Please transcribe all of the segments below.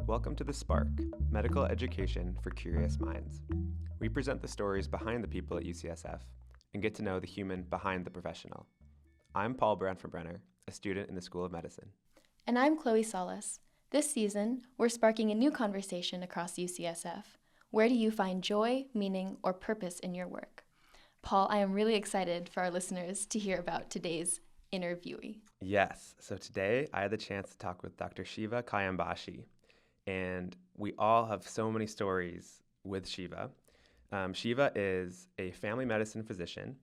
Welcome to The Spark, Medical Education for Curious Minds. We present the stories behind the people at UCSF and get to know the human behind the professional. I'm Paul Branford-Brenner, a student in the School of Medicine. And I'm Chloe Solis. This season, we're sparking a new conversation across UCSF. Where do you find joy, meaning, or purpose in your work? Paul, I am really excited for our listeners to hear about today's interviewee. Yes, so today I had the chance to talk with Dr. Shieva Khayam-Bashi, and we all have so many stories with Shieva. Shieva is a family medicine physician.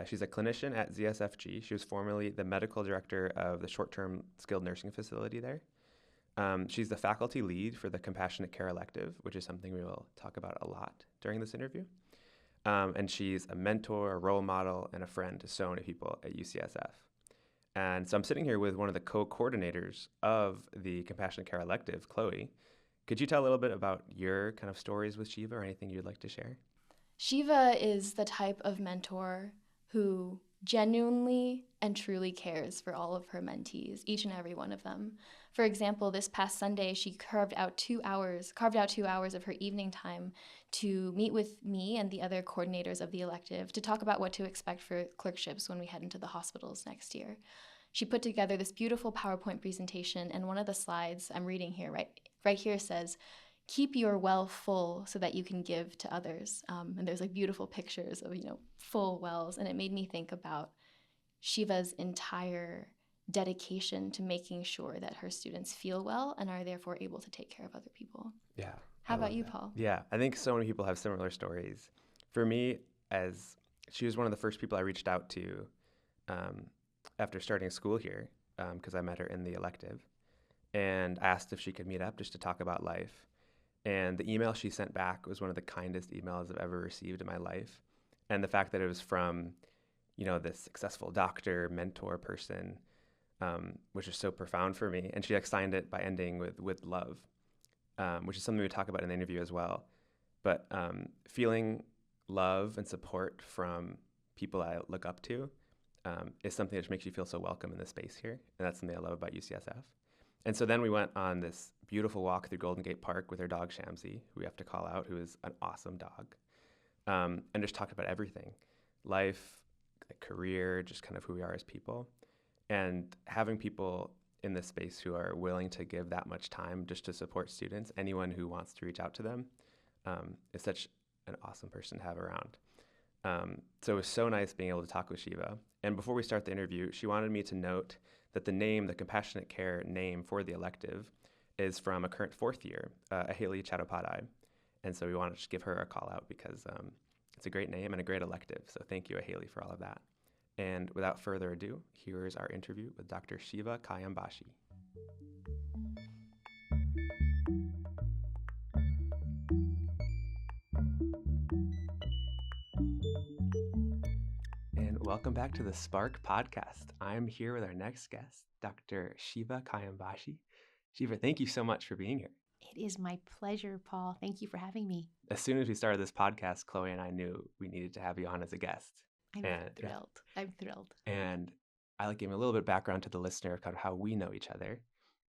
She's a clinician at ZSFG. She was formerly the medical director of the short-term skilled nursing facility there. She's the faculty lead for the compassionate care elective, which is something we will talk about a lot during this interview. And she's a mentor, a role model, and a friend to so many people at UCSF. And so I'm sitting here with one of the co-coordinators of the compassionate care elective, Chloe. Could you tell a little bit about your kind of stories with Shieva or anything you'd like to share? Shieva is the type of mentor who genuinely and truly cares for all of her mentees, each and every one of them. For example, this past Sunday, she carved out 2 hours of her evening time to meet with me and the other coordinators of the elective to talk about what to expect for clerkships when we head into the hospitals next year. She put together this beautiful PowerPoint presentation, and one of the slides I'm reading here, right here says, "Keep your well full so that you can give to others." And there's like beautiful pictures of, full wells. And it made me think about Shieva's entire dedication to making sure that her students feel well and are therefore able to take care of other people. Yeah. How about you, Paul? Yeah, I think so many people have similar stories. For me, as she was one of the first people I reached out to after starting school here, because I met her in the elective, and asked if she could meet up just to talk about life. And the email she sent back was one of the kindest emails I've ever received in my life. And the fact that it was from, this successful doctor, mentor person, which is so profound for me. And she signed it by ending with love, which is something we talk about in the interview as well. But feeling love and support from people I look up to is something that makes you feel so welcome in the space here. And that's something I love about UCSF. And so then we went on this beautiful walk through Golden Gate Park with her dog, Shamsi, who we have to call out, who is an awesome dog, and just talked about everything, life, career, just kind of who we are as people. And having people in this space who are willing to give that much time just to support students, anyone who wants to reach out to them, is such an awesome person to have around. So it was so nice being able to talk with Shieva. And before we start the interview, she wanted me to note that the compassionate care name for the elective is from a current fourth year, Ahaley Chattopadhyay. And so we wanted to just give her a call out because it's a great name and a great elective. So thank you, Ahaley, for all of that. And without further ado, here is our interview with Dr. Shieva Khayam-Bashi. And welcome back to the Spark podcast. I'm here with our next guest, Dr. Shieva Khayam-Bashi. Shieva, thank you so much for being here. It is my pleasure, Paul. Thank you for having me. As soon as we started this podcast, Chloe and I knew we needed to have you on as a guest. I'm thrilled. And I give a little bit of background to the listener of kind of how we know each other.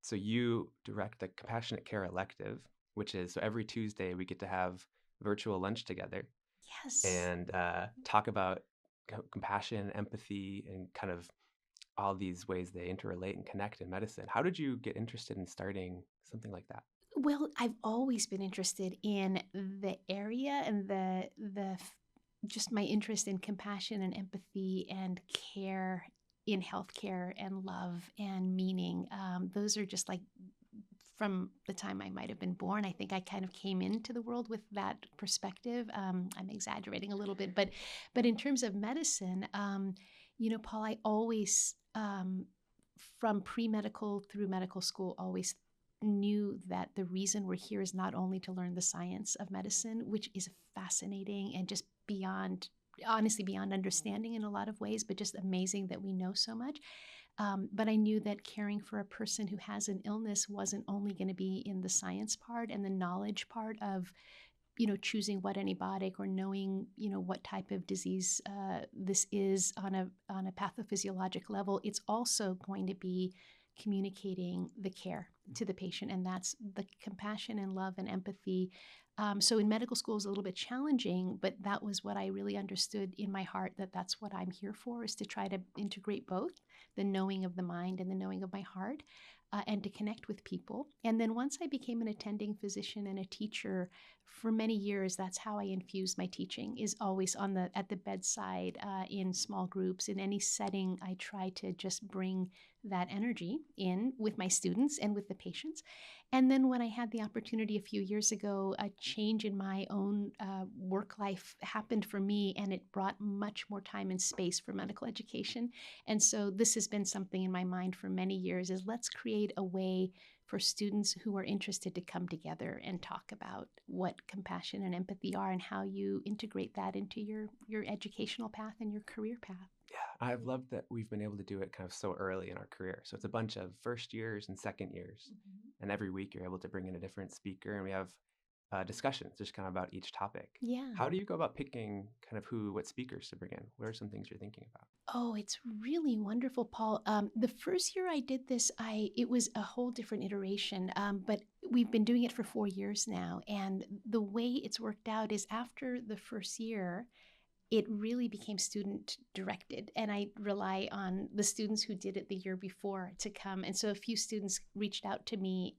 So you direct the compassionate care elective, which is, so every Tuesday we get to have virtual lunch together. Yes. And talk about compassion, empathy, and kind of all these ways they interrelate and connect in medicine. How did you get interested in starting something like that? Well, I've always been interested in the area and the just my interest in compassion and empathy and care in healthcare and love and meaning. Those are just from the time I might have been born. I think I kind of came into the world with that perspective. I'm exaggerating a little bit, but in terms of medicine, Paul, I always, from pre-medical through medical school, always knew that the reason we're here is not only to learn the science of medicine, which is fascinating and just beyond understanding in a lot of ways, but just amazing that we know so much. But I knew that caring for a person who has an illness wasn't only going to be in the science part and the knowledge part of, choosing what antibiotic or knowing, what type of disease this is on a pathophysiologic level. It's also going to be communicating the care to the patient, and that's the compassion and love and empathy. So in medical school, it was a little bit challenging, but that was what I really understood in my heart, that that's what I'm here for, is to try to integrate both the knowing of the mind and the knowing of my heart, and to connect with people. And then once I became an attending physician and a teacher, for many years, that's how I infused my teaching, is always at the bedside, in small groups. In any setting, I try to just bring that energy in with my students and with the patients. And then when I had the opportunity a few years ago, a change in my own work life happened for me, and it brought much more time and space for medical education. And so this has been something in my mind for many years, is let's create a way for students who are interested to come together and talk about what compassion and empathy are and how you integrate that into your educational path and your career path. Yeah, I've loved that we've been able to do it kind of so early in our career. So it's a bunch of first years and second years. And every week you're able to bring in a different speaker, and we have discussions just kind of about each topic. Yeah. How do you go about picking kind of what speakers to bring in? What are some things you're thinking about? Oh, it's really wonderful, Paul. The first year I did this, it was a whole different iteration, but we've been doing it for 4 years now. And the way it's worked out is after the first year, it really became student directed, and I rely on the students who did it the year before to come. And so a few students reached out to me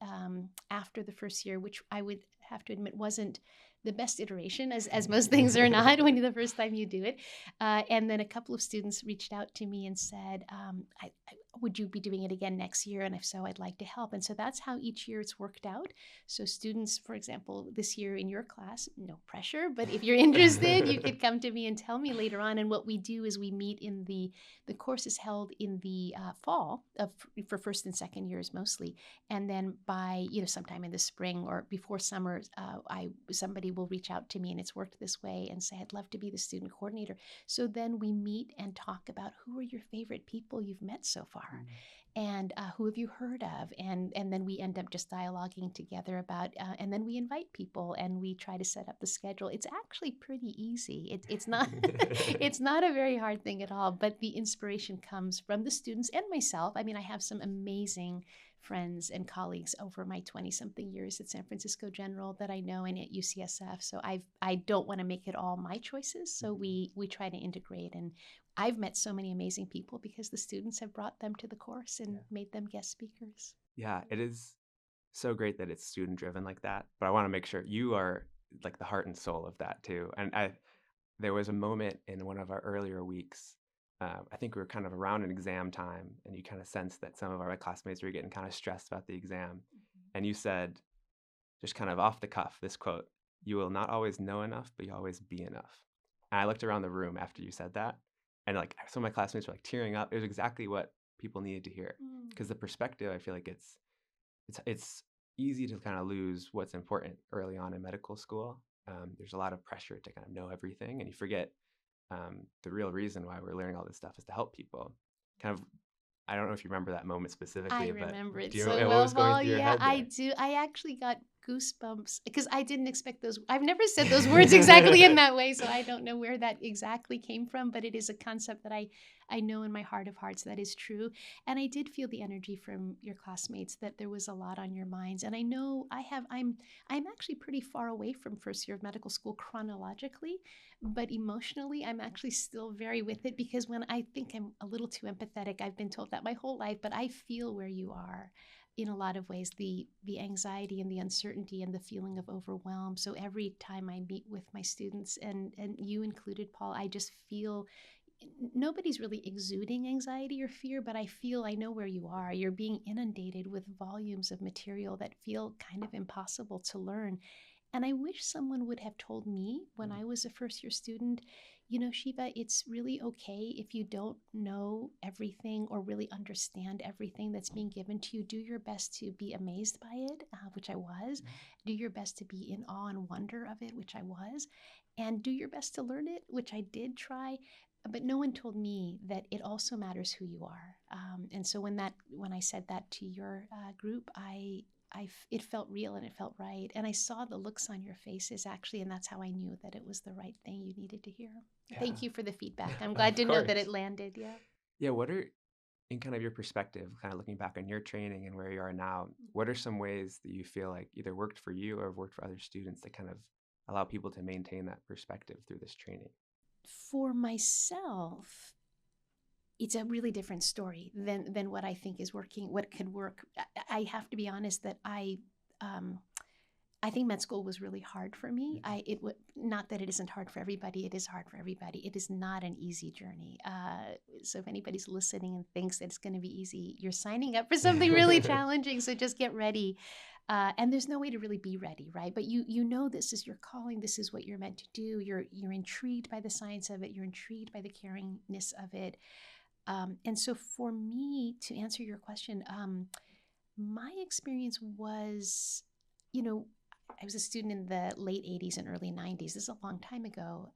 after the first year, which I would have to admit wasn't the best iteration, as most things are not when the first time you do it. And then a couple of students reached out to me and said, would you be doing it again next year? And if so, I'd like to help. And so that's how each year it's worked out. So students, for example, this year in your class, no pressure, but if you're interested, you could come to me and tell me later on. And what we do is we meet in the course is held in the fall for first and second years mostly. And then by, sometime in the spring or before summer, somebody will reach out to me, and it's worked this way, and say, I'd love to be the student coordinator. So then we meet and talk about who are your favorite people you've met so far. And who have you heard of? And then we end up just dialoguing together about, and then we invite people and we try to set up the schedule. It's actually pretty easy. It's not it's not a very hard thing at all, but the inspiration comes from the students and myself. I mean, I have some amazing friends and colleagues over my 20-something years at San Francisco General that I know, and at UCSF. So I don't want to make it all my choices. So we try to integrate, and I've met so many amazing people because the students have brought them to the course and made them guest speakers. Yeah, it is so great that it's student driven like that. But I want to make sure you are like the heart and soul of that too. And there was a moment in one of our earlier weeks. I think we were kind of around an exam time, and you kind of sensed that some of our classmates were getting kind of stressed about the exam. And you said, just kind of off the cuff, this quote: "You will not always know enough, but you always be enough." And I looked around the room after you said that, and like some of my classmates were like tearing up. It was exactly what people needed to hear, because the perspective, I feel like it's easy to kind of lose what's important early on in medical school. There's a lot of pressure to kind of know everything, and you forget the real reason why we're learning all this stuff is to help people. Kind of, I don't know if you remember that moment specifically. I remember it do you so know well, what was going Paul. through your Yeah, head there? I do. I actually got goosebumps because I didn't expect those. I've never said those words exactly in that way, so I don't know where that exactly came from, but it is a concept that I know in my heart of hearts that is true. And I did feel the energy from your classmates that there was a lot on your minds. And I know I'm actually pretty far away from first year of medical school chronologically, but emotionally I'm actually still very with it, because when I think I'm a little too empathetic, I've been told that my whole life, but I feel where you are in a lot of ways, the anxiety and the uncertainty and the feeling of overwhelm. So every time I meet with my students, and you included, Paul, I just feel nobody's really exuding anxiety or fear, but I know where you are. You're being inundated with volumes of material that feel kind of impossible to learn. And I wish someone would have told me when I was a first year student, Shieva, it's really okay if you don't know everything or really understand everything that's being given to you. Do your best to be amazed by it, which I was. Do your best to be in awe and wonder of it, which I was. And do your best to learn it, which I did try. But no one told me that it also matters who you are. And so when I said that to your group, it felt real and it felt right. And I saw the looks on your faces actually, and that's how I knew that it was the right thing you needed to hear. Yeah. Thank you for the feedback. I'm glad to know that it landed. Yeah. Yeah. in kind of your perspective, kind of looking back on your training and where you are now, what are some ways that you feel like either worked for you or have worked for other students that kind of allow people to maintain that perspective through this training? For myself, it's a really different story than what I think is working, what could work. I have to be honest that I think med school was really hard for me. Not that it isn't hard for everybody. It is hard for everybody. It is not an easy journey. So if anybody's listening and thinks that it's going to be easy, you're signing up for something really challenging. So just get ready. And there's no way to really be ready, right? But you know this is your calling. This is what you're meant to do. You're intrigued by the science of it. You're intrigued by the caringness of it. And so for me, to answer your question, my experience was, I was a student in the late 80s and early 90s. This is a long time ago.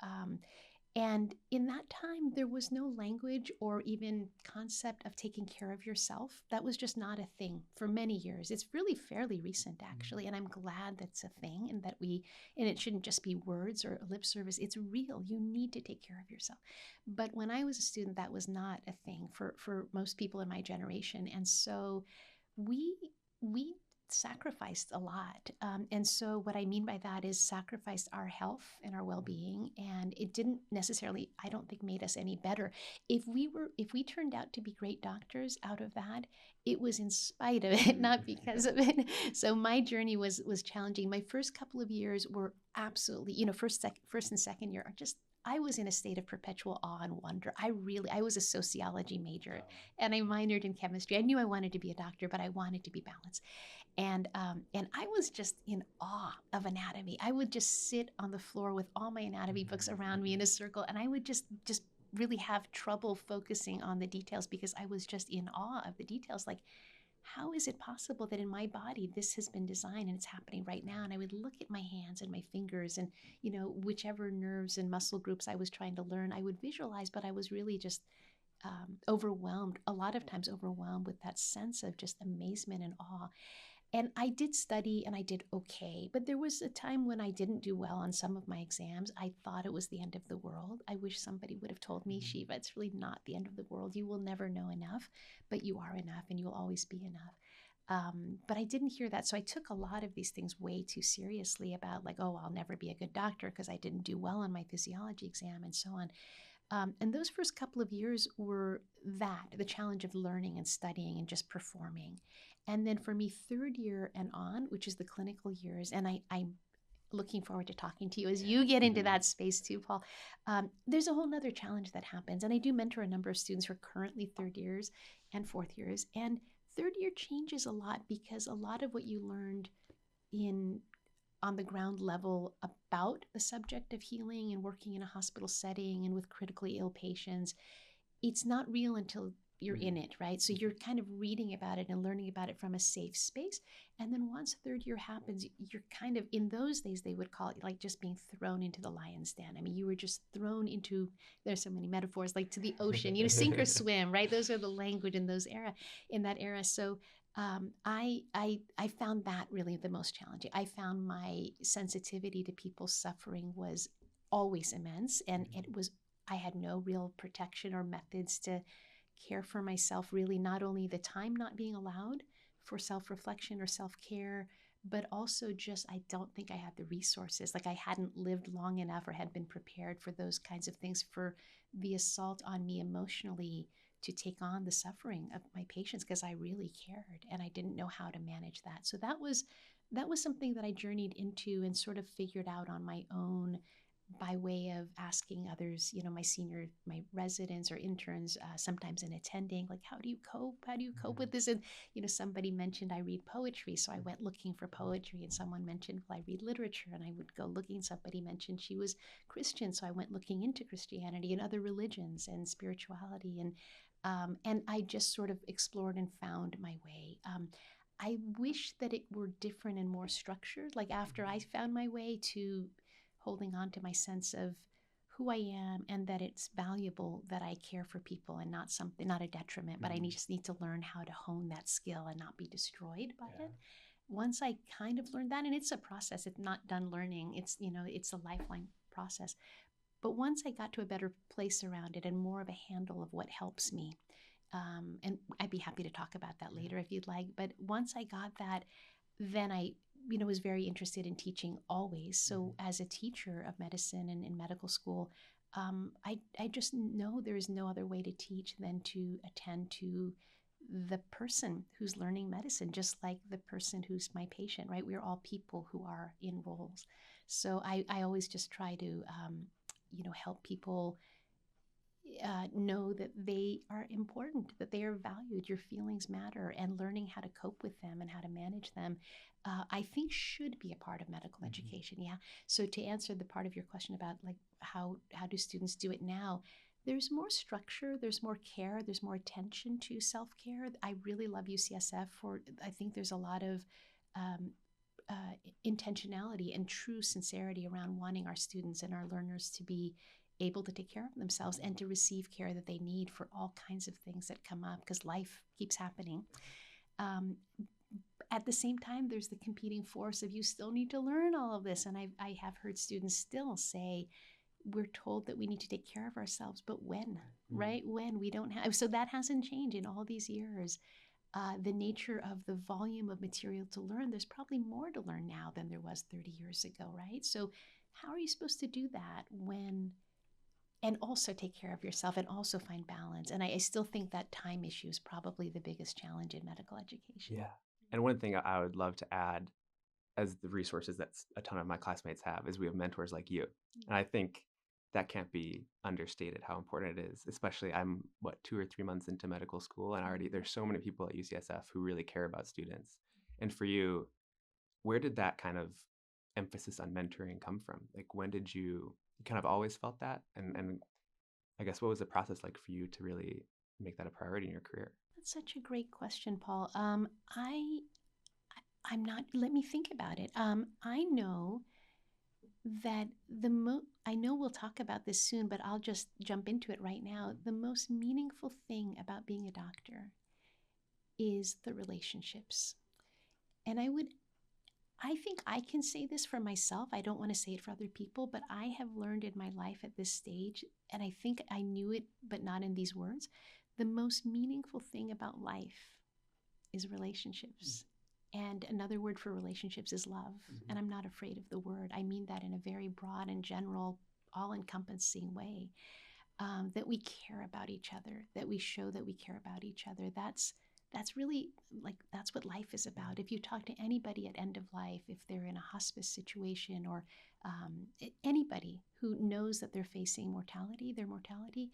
And in that time, there was no language or even concept of taking care of yourself. That was just not a thing for many years. It's really fairly recent, actually. And I'm glad that's a thing and and it shouldn't just be words or lip service. It's real. You need to take care of yourself. But when I was a student, that was not a thing for most people in my generation. And so we sacrificed a lot. And so what I mean by that is sacrificed our health and our well-being. And it didn't necessarily, I don't think, made us any better. If we turned out to be great doctors out of that, it was in spite of it, not because of it. So my journey was challenging. My first couple of years were absolutely, first and second year are just, I was in a state of perpetual awe and wonder. I was a sociology major and I minored in chemistry. I knew I wanted to be a doctor, but I wanted to be balanced. And I was just in awe of anatomy. I would just sit on the floor with all my anatomy books around me in a circle, and I would just really have trouble focusing on the details because I was just in awe of the details. Like, how is it possible that in my body this has been designed and it's happening right now? And I would look at my hands and my fingers and, whichever nerves and muscle groups I was trying to learn, I would visualize, but I was really just overwhelmed, a lot of times overwhelmed with that sense of just amazement and awe. And I did study and I did okay, but there was a time when I didn't do well on some of my exams. I thought it was the end of the world. I wish somebody would have told me, Shieva, it's really not the end of the world. You will never know enough, but you are enough and you will always be enough. But I didn't hear that. So I took a lot of these things way too seriously about like, oh, I'll never be a good doctor because I didn't do well on my physiology exam and so on. And those first couple of years were the challenge of learning and studying and just performing. And then for me, third year and on, which is the clinical years, and I'm looking forward to talking to you as you get into that space too, Paul. There's a whole nother challenge that happens. And I do mentor a number of students who are currently third years and fourth years. And third year changes a lot because a lot of what you learned on the ground level about the subject of healing and working in a hospital setting and with critically ill patients, it's not real until you're in it, right? So you're kind of reading about it and learning about it from a safe space. And then once third year happens, you're kind of, in those days, they would call it like just being thrown into the lion's den. I mean, you were just thrown into, there's so many metaphors, like to the ocean, sink or swim, right? Those are the language in that era. So I found that really the most challenging. I found my sensitivity to people's suffering was always immense. And I had no real protection or methods to care for myself, really, not only the time not being allowed for self-reflection or self-care, but also just I don't think I had the resources. Like I hadn't lived long enough or had been prepared for those kinds of things, for the assault on me emotionally to take on the suffering of my patients because I really cared and I didn't know how to manage that. So that was something that I journeyed into and sort of figured out on my own by way of asking others, my residents or interns, sometimes in attending, like, how do you cope? How do you cope with this? And, somebody mentioned I read poetry. So I went looking for poetry, and someone mentioned, well, I read literature, and I would go looking. Somebody mentioned she was Christian. So I went looking into Christianity and other religions and spirituality. And I just sort of explored and found my way. I wish that it were different and more structured. Like after I found my way to holding on to my sense of who I am and that it's valuable that I care for people and not a detriment, but I just need to learn how to hone that skill and not be destroyed by it. Once I kind of learned that, and it's a process, it's not done learning, it's a lifelong process. But once I got to a better place around it and more of a handle of what helps me, And I'd be happy to talk about that later if you'd like. But once I got that, then I, was very interested in teaching always. So as a teacher of medicine and in medical school, I just know there is no other way to teach than to attend to the person who's learning medicine, just like the person who's my patient, right? We're all people who are in roles. So I always just try to, help people know that they are important, that they are valued, your feelings matter, and learning how to cope with them and how to manage them, I think should be a part of medical education. Yeah. So to answer the part of your question about like how do students do it now, there's more structure, there's more care, there's more attention to self-care. I really love UCSF I think there's a lot of um, intentionality and true sincerity around wanting our students and our learners to be able to take care of themselves and to receive care that they need for all kinds of things that come up because life keeps happening. At the same time, there's the competing force of you still need to learn all of this. And I have heard students still say, we're told that we need to take care of ourselves, but when, right? When we don't have, so that hasn't changed in all these years. The nature of the volume of material to learn, there's probably more to learn now than there was 30 years ago, right? So how are you supposed to do that and also take care of yourself and also find balance? And I still think that time issue is probably the biggest challenge in medical education. Yeah. And one thing I would love to add as the resources that a ton of my classmates have is we have mentors like you. And I think that can't be understated how important it is, especially I'm 2 or 3 months into medical school and already there's so many people at UCSF who really care about students. And for you, where did that kind of emphasis on mentoring come from? Like when did you kind of always felt that? And I guess what was the process like for you to really make that a priority in your career? That's such a great question, Paul. I'm not, let me think about it. I know that I know we'll talk about this soon, but I'll just jump into it right now. The most meaningful thing about being a doctor is the relationships. And I think I can say this for myself. I don't want to say it for other people, but I have learned in my life at this stage, and I think I knew it, but not in these words. The most meaningful thing about life is relationships. And another word for relationships is love. And I'm not afraid of the word. I mean that in a very broad and general, all-encompassing way. That we care about each other, that we show that we care about each other. That's really that's what life is about. If you talk to anybody at end of life, if they're in a hospice situation or anybody who knows that they're facing their mortality,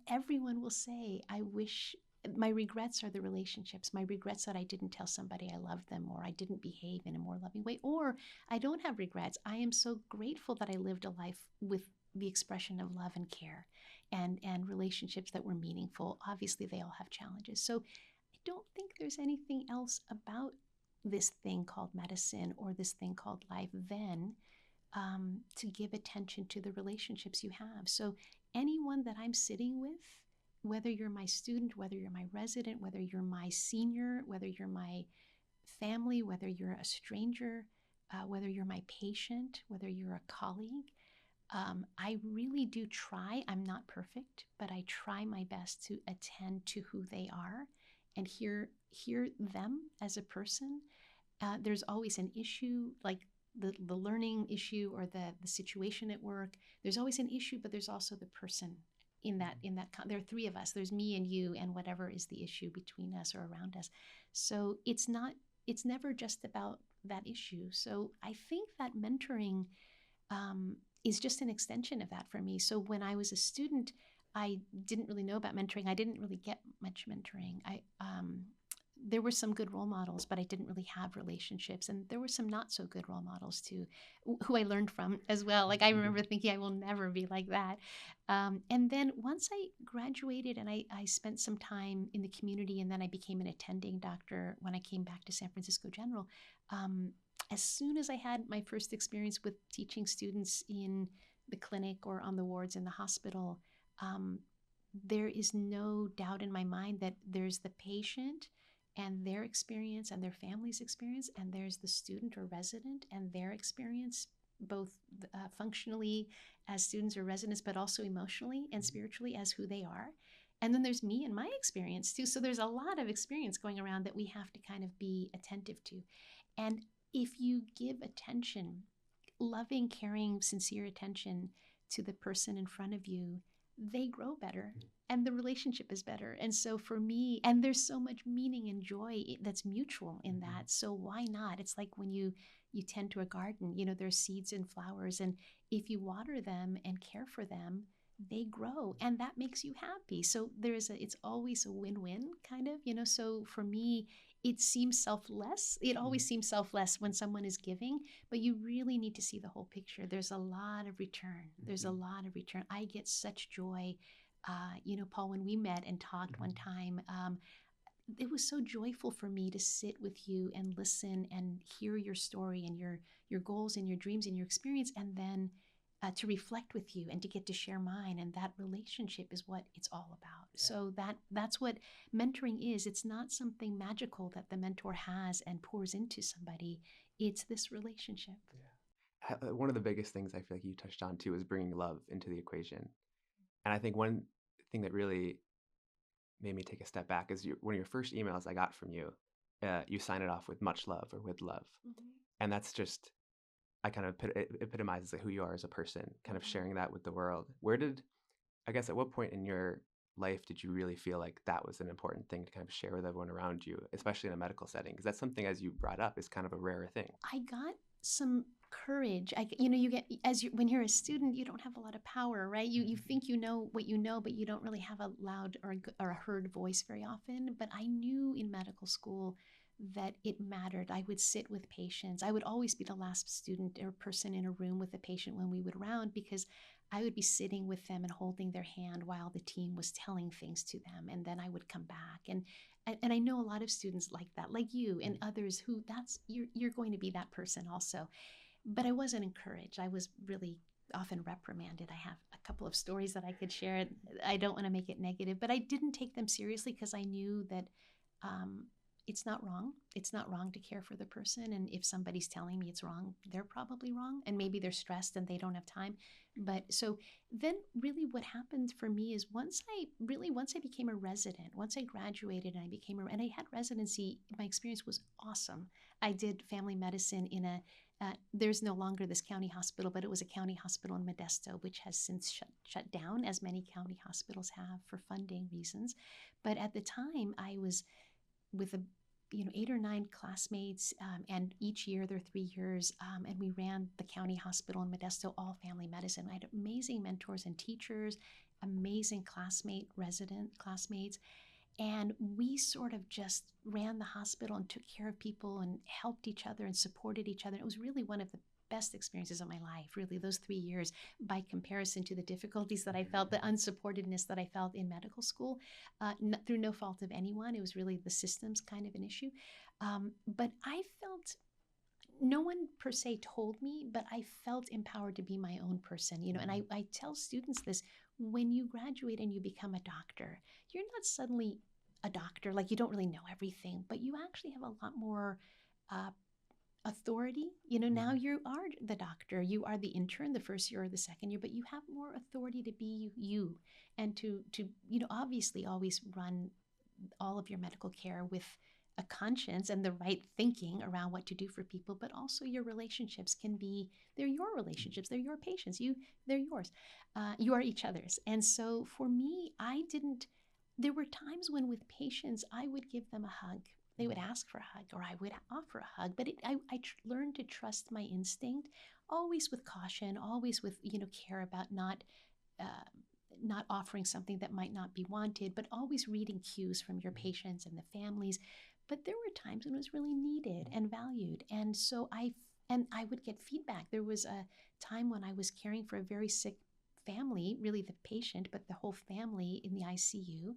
everyone will say, I wish, my regrets are the relationships. My regrets that I didn't tell somebody I loved them, or I didn't behave in a more loving way, or I don't have regrets. I am so grateful that I lived a life with the expression of love and care and relationships that were meaningful. Obviously, they all have challenges. So I don't think there's anything else about this thing called medicine or this thing called life than to give attention to the relationships you have. So anyone that I'm sitting with, whether you're my student, whether you're my resident, whether you're my senior, whether you're my family, whether you're a stranger, whether you're my patient, whether you're a colleague, I really do try. I'm not perfect, but I try my best to attend to who they are and hear them as a person. There's always an issue, like the learning issue or the situation at work. There's always an issue, but there's also the person in that there are three of us. There's me and you and whatever is the issue between us or around us. So it's never just about that issue. So I think that mentoring is just an extension of that for me. So when I was a student, I didn't really know about mentoring. I didn't really get much mentoring. There were some good role models, but I didn't really have relationships. And there were some not so good role models too, who I learned from as well. Like I remember thinking I will never be like that. And then once I graduated and I spent some time in the community, and then I became an attending doctor when I came back to San Francisco General. As soon as I had my first experience with teaching students in the clinic or on the wards in the hospital, there is no doubt in my mind that there's the patient and their experience and their family's experience, and there's the student or resident and their experience, both functionally as students or residents, but also emotionally and spiritually as who they are. And then there's me and my experience too. So there's a lot of experience going around that we have to kind of be attentive to. And if you give attention, loving, caring, sincere attention to the person in front of you, they grow better and the relationship is better. And so for me, and there's so much meaning and joy that's mutual in that. So why not? It's like when you tend to a garden, you know, there's seeds and flowers, and if you water them and care for them, they grow, and that makes you happy. So it's always a win-win kind of, you know. So for me, it seems selfless. It always seems selfless when someone is giving, but you really need to see the whole picture. There's a lot of return. There's a lot of return. I get such joy. You know, Paul, when we met and talked one time, it was so joyful for me to sit with you and listen and hear your story and your goals and your dreams and your experience, and then to reflect with you and to get to share mine. And that relationship is what it's all about. Yeah. So that's what mentoring is. It's not something magical that the mentor has and pours into somebody. It's this relationship. Yeah. One of the biggest things I feel like you touched on too is bringing love into the equation. And I think one thing that really made me take a step back is one of your first emails I got from you, you sign it off with much love or with love. And that's just, I kind of epitomizes like who you are as a person, kind of sharing that with the world. At what point in your life did you really feel like that was an important thing to kind of share with everyone around you, especially in a medical setting? Because that's something, as you brought up, is kind of a rare thing. I got some courage. You get, when you're a student, you don't have a lot of power, right? You think you know what you know, but you don't really have a loud or a heard voice very often. But I knew in medical school that it mattered. I would sit with patients. I would always be the last student or person in a room with a patient when we would round, because I would be sitting with them and holding their hand while the team was telling things to them. And then I would come back. And I know a lot of students like that, like you and others who you're going to be that person also. But I wasn't encouraged. I was really often reprimanded. I have a couple of stories that I could share. I don't want to make it negative, but I didn't take them seriously because I knew that it's not wrong. It's not wrong to care for the person. And if somebody's telling me it's wrong, they're probably wrong. And maybe they're stressed and they don't have time. But so then really what happened for me is once I became a resident, once I graduated and and I had residency, my experience was awesome. I did family medicine in there's no longer this county hospital, but it was a county hospital in Modesto, which has since shut down, as many county hospitals have for funding reasons. But at the time, I was with 8 or 9 classmates, and each year they're 3 years, and we ran the county hospital in Modesto, all family medicine. I had amazing mentors and teachers, amazing resident classmates, and we sort of just ran the hospital and took care of people and helped each other and supported each other. It was really one of the best experiences of my life, really, those 3 years, by comparison to the difficulties that I felt, the unsupportedness that I felt in medical school, through no fault of anyone. It was really the systems kind of an issue. But I felt, no one per se told me, but I felt empowered to be my own person, and I tell students this: when you graduate and you become a doctor, you're not suddenly a doctor, like you don't really know everything, but you actually have a lot more authority. Now you are the doctor, you are the intern the first year or the second year, but you have more authority to be you and to obviously always run all of your medical care with a conscience and the right thinking around what to do for people. But also your relationships they're your relationships, they're your patients, they're yours, you are each other's. And so for me, there were times when with patients I would give them a hug. They would ask for a hug, or I would offer a hug, but I learned to trust my instinct, always with caution, always with care about not offering something that might not be wanted, but always reading cues from your patients and the families. But there were times when it was really needed and valued, and so I would get feedback. There was a time when I was caring for a very sick family, really the patient, but the whole family in the ICU.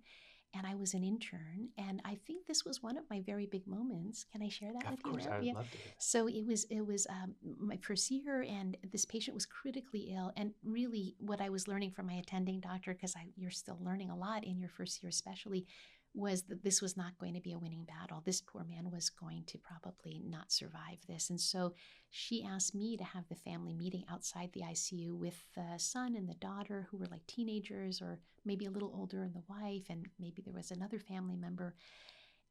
And I was an intern, and I think this was one of my very big moments. Can I share that with you now? Of course, I would love to hear that. So it was my first year, and this patient was critically ill. And really, what I was learning from my attending doctor, because you're still learning a lot in your first year, especially, was that this was not going to be a winning battle. This poor man was going to probably not survive this. And so she asked me to have the family meeting outside the ICU with the son and the daughter, who were like teenagers or maybe a little older, and the wife, and maybe there was another family member.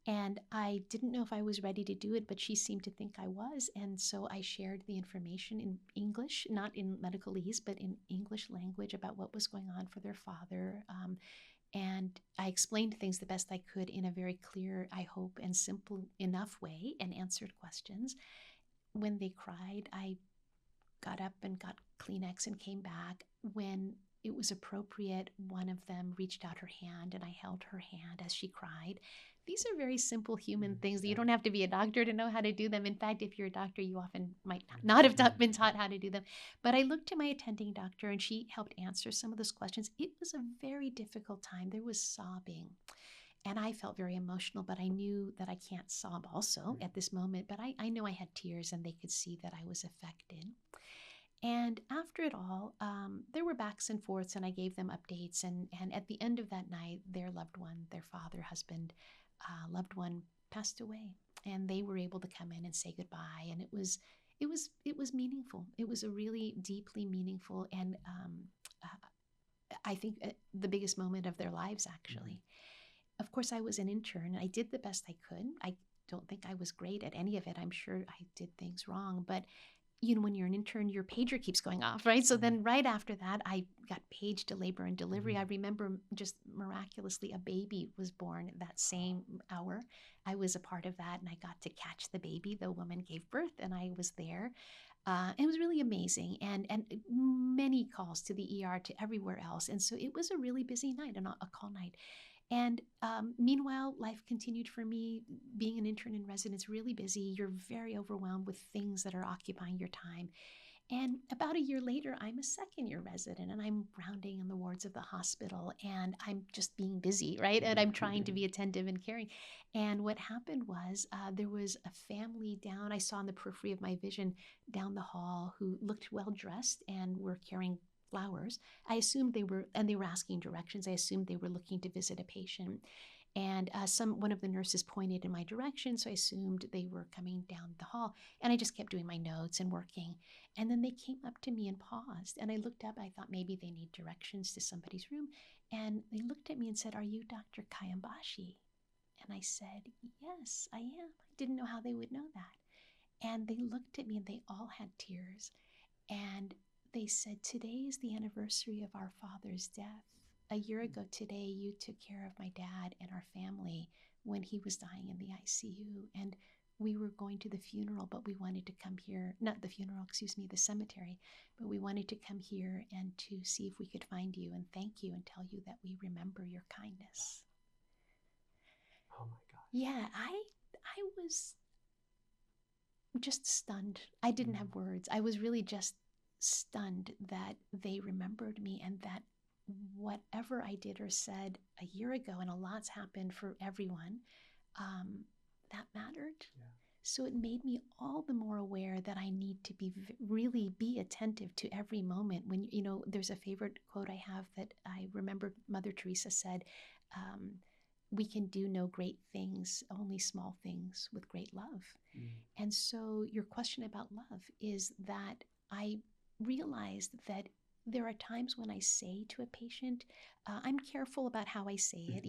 And I didn't know if I was ready to do it, but she seemed to think I was. And so I shared the information in English, not in medicalese, but in English language about what was going on for their father. And I explained things the best I could in a very clear, I hope, and simple enough way, and answered questions. When they cried, I got up and got Kleenex and came back. When it was appropriate, one of them reached out her hand and I held her hand as she cried. These are very simple human things. You don't have to be a doctor to know how to do them. In fact, if you're a doctor, you often might not have been taught how to do them. But I looked to my attending doctor and she helped answer some of those questions. It was a very difficult time. There was sobbing. And I felt very emotional, but I knew that I can't sob also at this moment. But I know I had tears and they could see that I was affected. And after it all, there were backs and forths, and I gave them updates. And at the end of that night, their loved one, their father, husband, loved one passed away, and they were able to come in and say goodbye. And it was meaningful. It was a really deeply meaningful, and I think the biggest moment of their lives, actually. Of course, I was an intern, and I did the best I could. I don't think I was great at any of it. I'm sure I did things wrong, but when you're an intern, your pager keeps going off, right? So then right after that, I got paged to labor and delivery. I remember just miraculously a baby was born that same hour. I was a part of that, and I got to catch the baby. The woman gave birth, and I was there. It was really amazing, and many calls to the ER, to everywhere else. And so it was a really busy night, and a call night. And meanwhile, life continued for me. Being an intern in residence, really busy. You're very overwhelmed with things that are occupying your time. And about a year later, I'm a second-year resident, and I'm rounding in the wards of the hospital, and I'm just being busy, right? And I'm trying to be attentive and caring. And what happened was there was a family down, I saw in the periphery of my vision down the hall, who looked well-dressed and were carrying flowers. I assumed they were asking directions. I assumed they were looking to visit a patient. And one of the nurses pointed in my direction, so I assumed they were coming down the hall. And I just kept doing my notes and working. And then they came up to me and paused. And I looked up. I thought maybe they need directions to somebody's room. And they looked at me and said, "Are you Dr. Khayam-Bashi?" And I said, "Yes, I am." I didn't know how they would know that. And they looked at me, and they all had tears. And they said, "Today is the anniversary of our father's death. A year ago today, you took care of my dad and our family when he was dying in the ICU. And we were going to the funeral, but we wanted to come here, not the funeral, the cemetery, but we wanted to come here and to see if we could find you and thank you and tell you that we remember your kindness." Oh my gosh. Yeah, I was just stunned. I didn't have words. I was really just stunned that they remembered me, and that whatever I did or said a year ago, and a lot's happened for everyone, that mattered. Yeah. So it made me all the more aware that I need to really be attentive to every moment. When, there's a favorite quote I have that I remember Mother Teresa said, "We can do no great things, only small things with great love." And so your question about love is that I realized that there are times when I say to a patient, I'm careful about how I say it.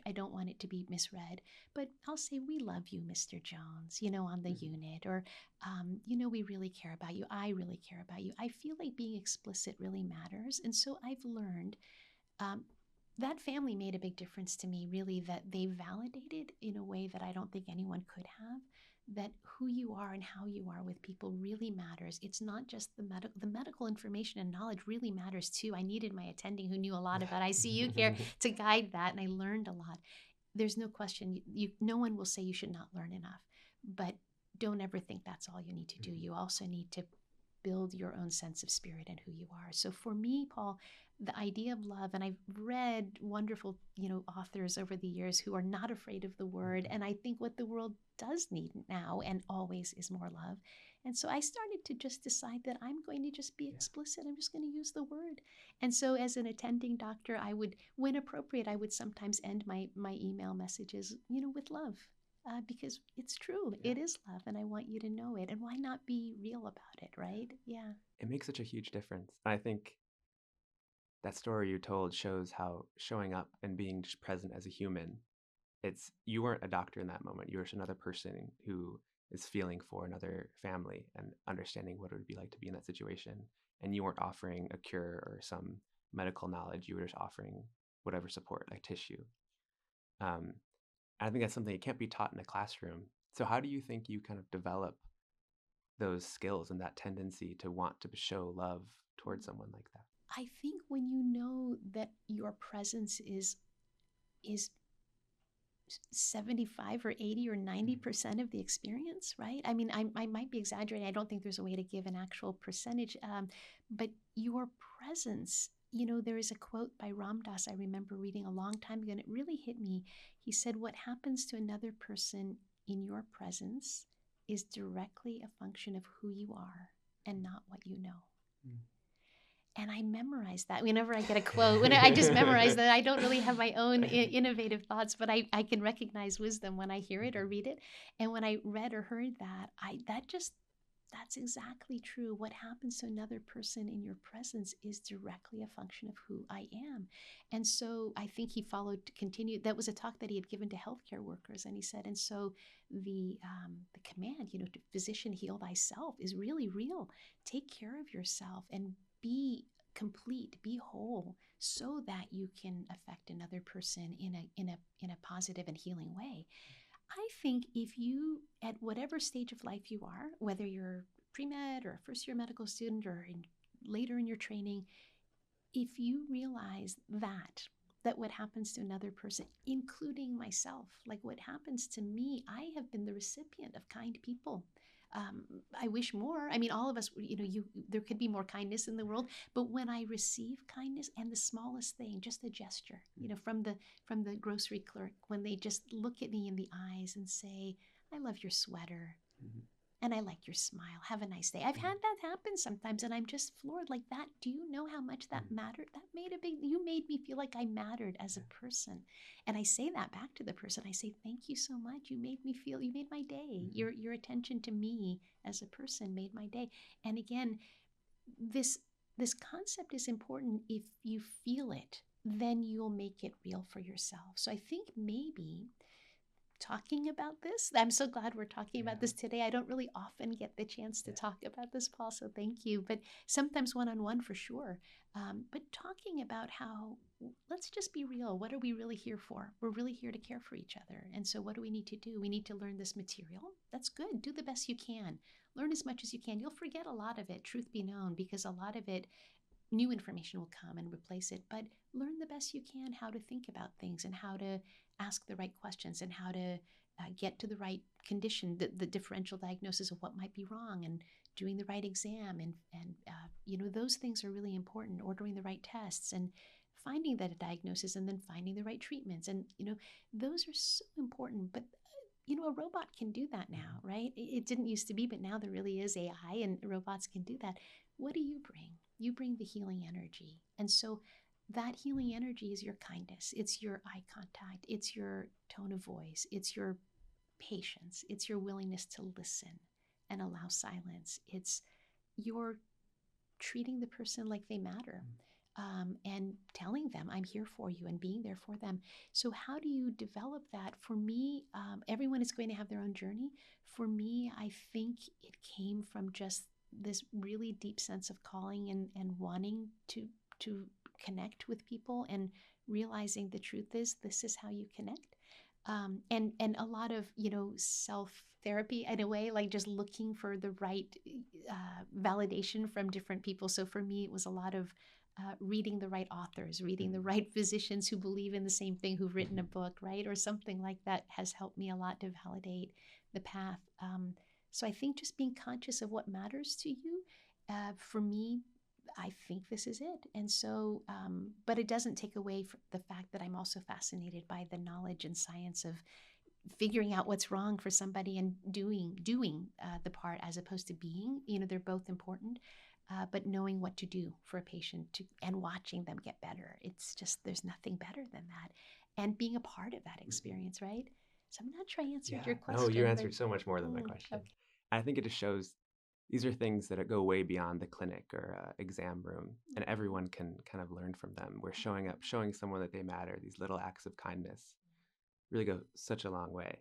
I don't want it to be misread, but I'll say, "We love you, Mr. Jones," on the unit, or, "We really care about you. I really care about you." I feel like being explicit really matters. And so I've learned that family made a big difference to me, really, that they validated in a way that I don't think anyone could have, that who you are and how you are with people really matters. It's not just the medical information and knowledge really matters too. I needed my attending who knew a lot about ICU care to guide that, and I learned a lot. There's no question, no one will say you should not learn enough, but don't ever think that's all you need to do. You also need to build your own sense of spirit and who you are. So for me, Paul, the idea of love, and I've read wonderful, authors over the years who are not afraid of the word. And I think what the world does need now and always is more love. And so I started to just decide that I'm going to just be explicit. I'm just going to use the word. And so as an attending doctor, I would, when appropriate, I would sometimes end my email messages, with love. Because it's true. It is love, and I want you to know it. And why not be real about it, right? Yeah. It makes such a huge difference. I think that story you told shows how showing up and being just present as a human, you weren't a doctor in that moment. You were just another person who is feeling for another family and understanding what it would be like to be in that situation. And you weren't offering a cure or some medical knowledge. You were just offering whatever support, like tissue. And I think that's something that can't be taught in a classroom. So how do you think you kind of develop those skills and that tendency to want to show love towards someone like that? I think when you know that your presence is 75 or 80 or 90% of the experience, right? I mean, I might be exaggerating. I don't think there's a way to give an actual percentage, but your presence, there is a quote by Ram Dass I remember reading a long time ago, and it really hit me. He said, what happens to another person in your presence is directly a function of who you are and not what you know. And I memorize that. Whenever I get a quote, I just memorize that. I don't really have my own innovative thoughts, but I can recognize wisdom when I hear it or read it. And when I read or heard that, that's exactly true. What happens to another person in your presence is directly a function of who I am. And so I think he continued. That was a talk that he had given to healthcare workers. And he said, and so the command, to physician, heal thyself is really real. Take care of yourself and be complete, be whole, so that you can affect another person in a positive and healing way. I think if you, at whatever stage of life you are, whether you're pre-med or a first-year medical student or later in your training, if you realize that what happens to another person, including myself, like what happens to me, I have been the recipient of kind people. I wish more. I mean, all of us, there could be more kindness in the world. But when I receive kindness, and the smallest thing, just a gesture, from the grocery clerk, when they just look at me in the eyes and say, "I love your sweater," and "I like your smile. Have a nice day." I've had that happen sometimes, and I'm just floored like that. Do you know how much that mattered? You made me feel like I mattered as a person. And I say that back to the person. I say, "Thank you so much. You made my day. Your attention to me as a person made my day." And again, this concept is important. If you feel it, then you'll make it real for yourself. So I think maybe talking about this. I'm so glad we're talking about this today. I don't really often get the chance to talk about this, Paul, so thank you. But sometimes one-on-one for sure. But talking about how, let's just be real. What are we really here for? We're really here to care for each other. And so what do we need to do? We need to learn this material. That's good. Do the best you can. Learn as much as you can. You'll forget a lot of it, truth be known, because a lot of it, new information will come and replace it, but learn the best you can how to think about things and how to ask the right questions and how to get to the right condition, the differential diagnosis of what might be wrong, and doing the right exam. And those things are really important, ordering the right tests and finding that diagnosis and then finding the right treatments. And, those are so important, but a robot can do that now, right? It didn't used to be, but now there really is AI and robots can do that. What do you bring? You bring the healing energy. And so that healing energy is your kindness. It's your eye contact. It's your tone of voice. It's your patience. It's your willingness to listen and allow silence. It's your treating the person like they matter. And telling them, I'm here for you, and being there for them. So how do you develop that? For me, everyone is going to have their own journey. For me, I think it came from just this really deep sense of calling and wanting to connect with people, and realizing the truth is this is how you connect. And a lot of, self-therapy in a way, like just looking for the right validation from different people. So for me, it was a lot of reading the right authors, reading the right physicians who believe in the same thing, who've written a book, right? Or something like that has helped me a lot to validate the path. So I think just being conscious of what matters to you, for me, I think this is it. And so, but it doesn't take away from the fact that I'm also fascinated by the knowledge and science of figuring out what's wrong for somebody and doing the part as opposed to being. They're both important, but knowing what to do for a patient and watching them get better. It's just, there's nothing better than that. And being a part of that experience, right? So I'm not sure I answered your question. No, you answered so much more than my question. Okay. I think it just shows these are things that go way beyond the clinic or exam room, and everyone can kind of learn from them. We're showing up, showing someone that they matter. These little acts of kindness really go such a long way.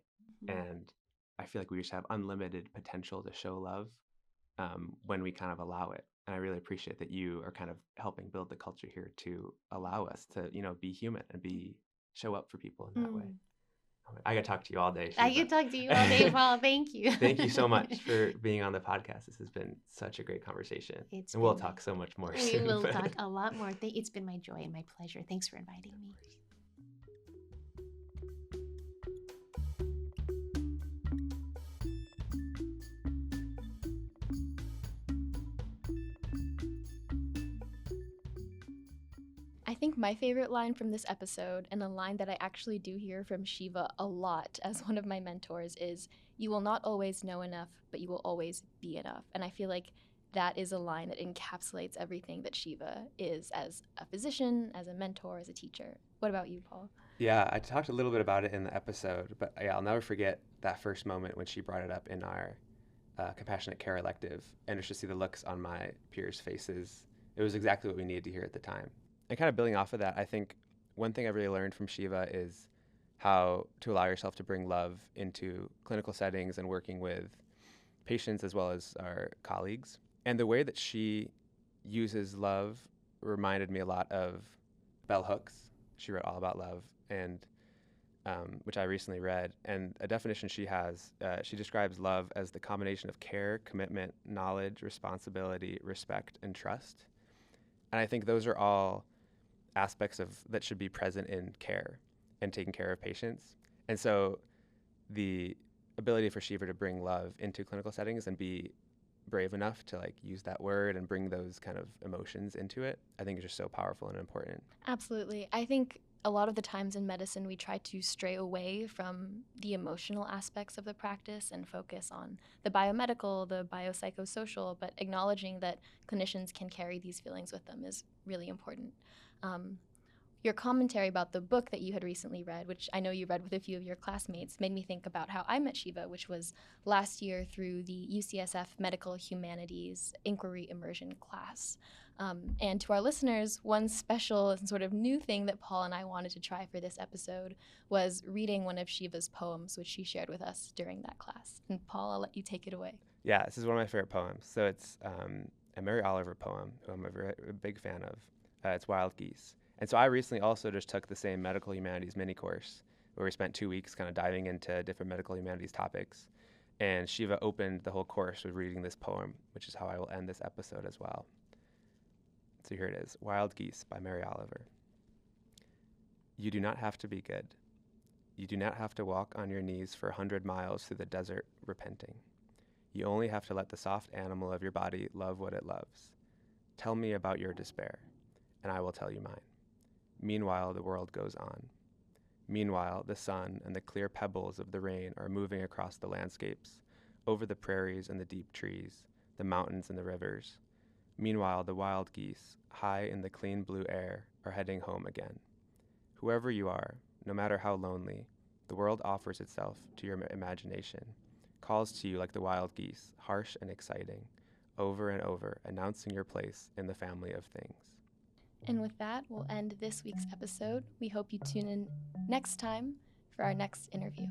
And I feel like we just have unlimited potential to show love when we kind of allow it. And I really appreciate that you are kind of helping build the culture here to allow us to, be human and show up for people in that way. I could talk to you all day, Shieva. I could talk to you all day, Paul. Thank you. Thank you so much for being on the podcast. This has been such a great conversation. We'll talk so much more soon. We will talk a lot more. It's been my joy and my pleasure. Thanks for inviting me. I think my favorite line from this episode, and a line that I actually do hear from Shieva a lot as one of my mentors, is, "You will not always know enough, but you will always be enough." And I feel like that is a line that encapsulates everything that Shieva is as a physician, as a mentor, as a teacher. What about you, Paul? Yeah, I talked a little bit about it in the episode, but I'll never forget that first moment when she brought it up in our compassionate care elective, and just to see the looks on my peers' faces. It was exactly what we needed to hear at the time. And kind of building off of that, I think one thing I've really learned from Shieva is how to allow yourself to bring love into clinical settings and working with patients as well as our colleagues. And the way that she uses love reminded me a lot of Bell Hooks. She wrote All About Love, and which I recently read. And a definition she has, she describes love as the combination of care, commitment, knowledge, responsibility, respect, and trust. And I think those are all aspects that should be present in care and taking care of patients. And so the ability for Shieva to bring love into clinical settings and be brave enough to use that word and bring those kind of emotions into it, I think is just so powerful and important. Absolutely. I think a lot of the times in medicine, we try to stray away from the emotional aspects of the practice and focus on the biomedical, the biopsychosocial, but acknowledging that clinicians can carry these feelings with them is really important. Your commentary about the book that you had recently read, which I know you read with a few of your classmates, made me think about how I met Shieva, which was last year through the UCSF Medical Humanities Inquiry Immersion class. And to our listeners, one special and sort of new thing that Paul and I wanted to try for this episode was reading one of Shieva's poems, which she shared with us during that class. And Paul, I'll let you take it away. Yeah, this is one of my favorite poems. So it's a Mary Oliver poem, who I'm a big fan of. It's Wild Geese. And so I recently also just took the same medical humanities mini course where we spent 2 weeks kind of diving into different medical humanities topics. And Shieva opened the whole course with reading this poem, which is how I will end this episode as well. So here it is, Wild Geese by Mary Oliver. You do not have to be good. You do not have to walk on your knees for 100 miles through the desert repenting. You only have to let the soft animal of your body love what it loves. Tell me about your despair, and I will tell you mine. Meanwhile, the world goes on. Meanwhile, the sun and the clear pebbles of the rain are moving across the landscapes, over the prairies and the deep trees, the mountains and the rivers. Meanwhile, the wild geese, high in the clean blue air, are heading home again. Whoever you are, no matter how lonely, the world offers itself to your imagination, calls to you like the wild geese, harsh and exciting, over and over, announcing your place in the family of things. And with that, we'll end this week's episode. We hope you tune in next time for our next interview.